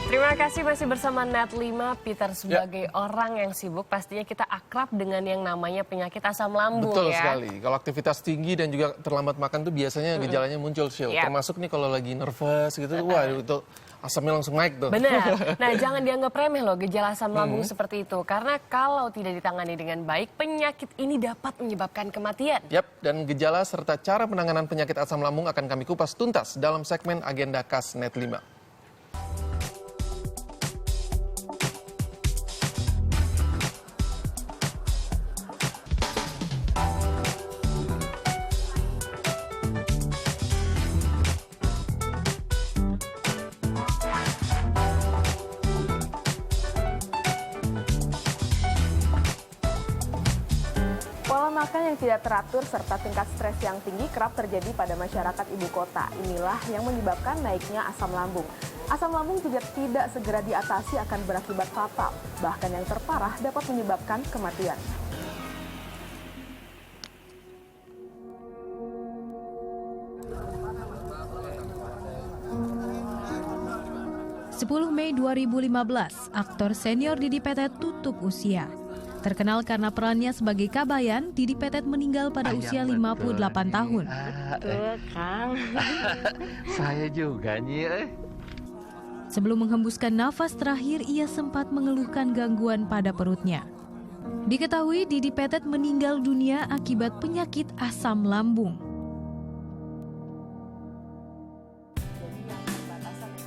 Terima kasih masih bersama Net 5, Peter. Sebagai orang yang sibuk, pastinya kita akrab dengan yang namanya penyakit asam lambung. Betul ya. sekali. Kalau aktivitas tinggi dan juga terlambat makan tuh biasanya gejalanya muncul, Syil. Termasuk nih kalau lagi nervous gitu, wah itu asamnya langsung naik tuh. Benar. Nah, jangan dianggap remeh loh gejala asam lambung seperti itu. Karena kalau tidak ditangani dengan baik, penyakit ini dapat menyebabkan kematian. Yap, dan gejala serta cara penanganan penyakit asam lambung akan kami kupas tuntas dalam segmen Agenda Khas Net 5. Pola makan yang tidak teratur serta tingkat stres yang tinggi kerap terjadi pada masyarakat ibu kota. Inilah yang menyebabkan naiknya asam lambung. Asam lambung jika tidak segera diatasi akan berakibat fatal. Bahkan yang terparah dapat menyebabkan kematian. Mei 2015, aktor senior Didi Petet tutup usia. Terkenal karena perannya sebagai Kabayan, Didi Petet meninggal pada usia 58 tahun. Kang. Saya juga nih. Sebelum menghembuskan nafas terakhir, ia sempat mengeluhkan gangguan pada perutnya. Diketahui Didi Petet meninggal dunia akibat penyakit asam lambung.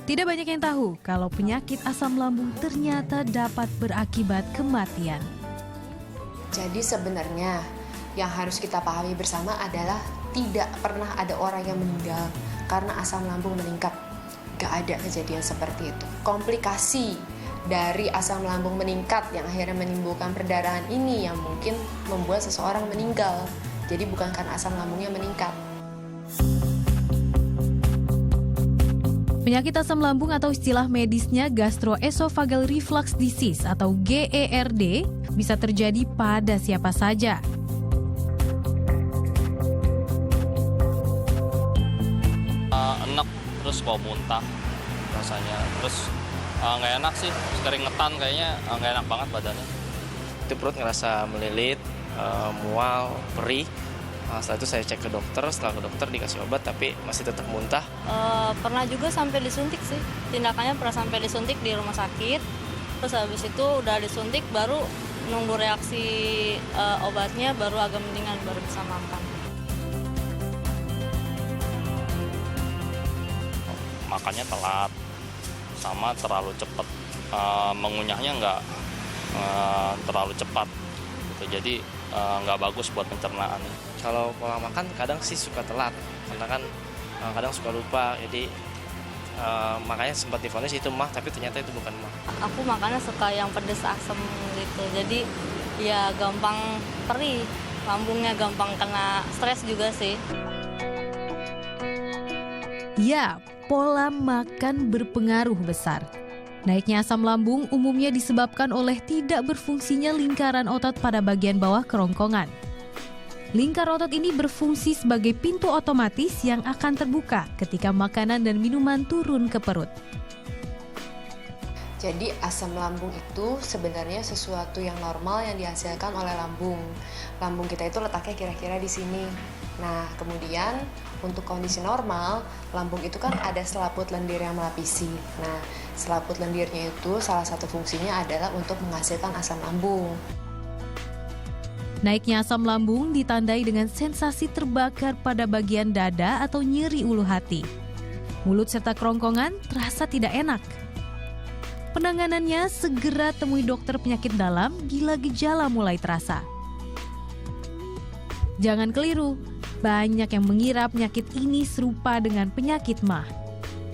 Tidak banyak yang tahu kalau penyakit asam lambung ternyata dapat berakibat kematian. Jadi sebenarnya yang harus kita pahami bersama adalah tidak pernah ada orang yang meninggal karena asam lambung meningkat. Gak ada kejadian seperti itu. Komplikasi dari asam lambung meningkat yang akhirnya menimbulkan perdarahan ini yang mungkin membuat seseorang meninggal. Jadi bukan karena asam lambungnya meningkat. Penyakit asam lambung atau istilah medisnya gastroesophageal reflux disease atau GERD bisa terjadi pada siapa saja. Enak, terus bau muntah rasanya, terus nggak enak sih, keringetan kayaknya nggak enak banget badannya. Itu perut ngerasa melilit, mual, perih. Setelah itu saya cek ke dokter, setelah ke dokter dikasih obat tapi masih tetap muntah. Pernah juga sampai disuntik sih, tindakannya pernah sampai disuntik di rumah sakit. Terus habis itu udah disuntik baru nunggu reaksi obatnya baru agak mendingan, baru bisa makan. Makannya telat, sama terlalu cepat, mengunyahnya nggak terlalu cepat, gitu. Jadi nggak bagus buat pencernaan. Kalau pola makan kadang sih suka telat, karena kan kadang suka lupa, jadi makanya sempat divonis itu mah, tapi ternyata itu bukan mah. Aku makannya suka yang pedes asam gitu, jadi ya gampang perih, lambungnya gampang kena stres juga sih. Ya, pola makan berpengaruh besar. Naiknya asam lambung umumnya disebabkan oleh tidak berfungsinya lingkaran otot pada bagian bawah kerongkongan. Lingkar otot ini berfungsi sebagai pintu otomatis yang akan terbuka ketika makanan dan minuman turun ke perut. Jadi asam lambung itu sebenarnya sesuatu yang normal yang dihasilkan oleh lambung. Lambung kita itu letaknya kira-kira di sini. Nah, kemudian untuk kondisi normal, lambung itu kan ada selaput lendir yang melapisi. Nah, selaput lendirnya itu salah satu fungsinya adalah untuk menghasilkan asam lambung. Naiknya asam lambung ditandai dengan sensasi terbakar pada bagian dada atau nyeri ulu hati. Mulut serta kerongkongan terasa tidak enak. Penanganannya segera temui dokter penyakit dalam bila gejala mulai terasa. Jangan keliru, banyak yang mengira penyakit ini serupa dengan penyakit MAH.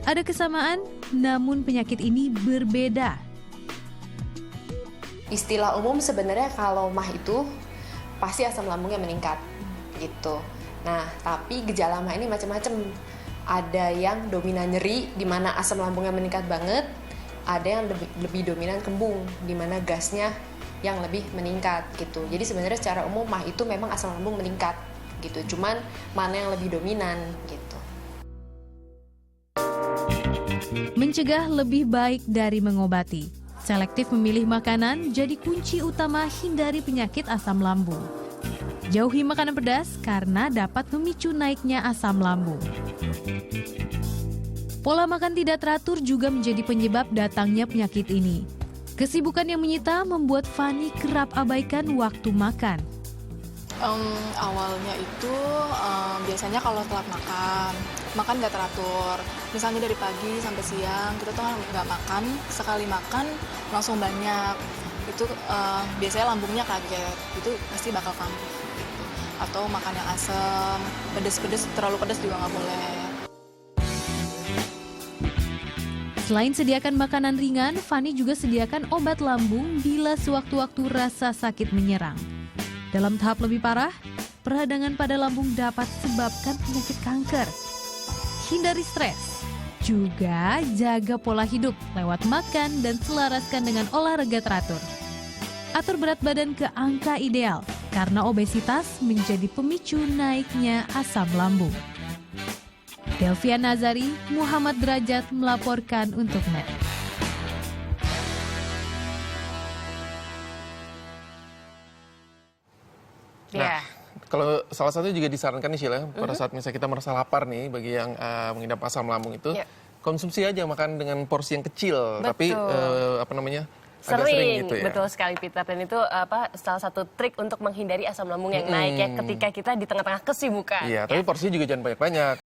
Ada kesamaan, namun penyakit ini berbeda. Istilah umum sebenarnya kalau MAH itu pasti asam lambungnya meningkat gitu. Nah, tapi gejala MAH ini macam-macam. Ada yang dominan nyeri di mana asam lambungnya meningkat banget, ada yang lebih dominan kembung di mana gasnya yang lebih meningkat gitu. Jadi sebenarnya secara umum MAH itu memang asam lambung meningkat gitu. Cuman mana yang lebih dominan gitu. Mencegah lebih baik dari mengobati. Selektif memilih makanan jadi kunci utama hindari penyakit asam lambung. Jauhi makanan pedas karena dapat memicu naiknya asam lambung. Pola makan tidak teratur juga menjadi penyebab datangnya penyakit ini. Kesibukan yang menyita membuat Fani kerap abaikan waktu makan. Awalnya itu biasanya kalau telat makan nggak teratur. Misalnya dari pagi sampai siang kita tuh nggak makan, sekali makan langsung banyak. Itu biasanya lambungnya kaget, itu pasti bakal kambuh. Atau makan yang asam, pedes-pedes, terlalu pedes juga nggak boleh. Selain sediakan makanan ringan, Fani juga sediakan obat lambung bila sewaktu-waktu rasa sakit menyerang. Dalam tahap lebih parah, peradangan pada lambung dapat sebabkan penyakit kanker. Hindari stres, juga jaga pola hidup lewat makan dan selaraskan dengan olahraga teratur. Atur berat badan ke angka ideal, karena obesitas menjadi pemicu naiknya asam lambung. Delvian Nazari, Muhammad Derajat melaporkan untuk NET. Nah, kalau salah satu juga disarankan nih Sheila, pada saat misalnya kita merasa lapar nih, bagi yang mengidap asam lambung itu, konsumsi aja makan dengan porsi yang kecil, tapi agak sering gitu ya. Betul sekali Peter, dan itu salah satu trik untuk menghindari asam lambung yang naik ya ketika kita di tengah-tengah kesibukan. Iya, tapi porsinya juga jangan banyak-banyak.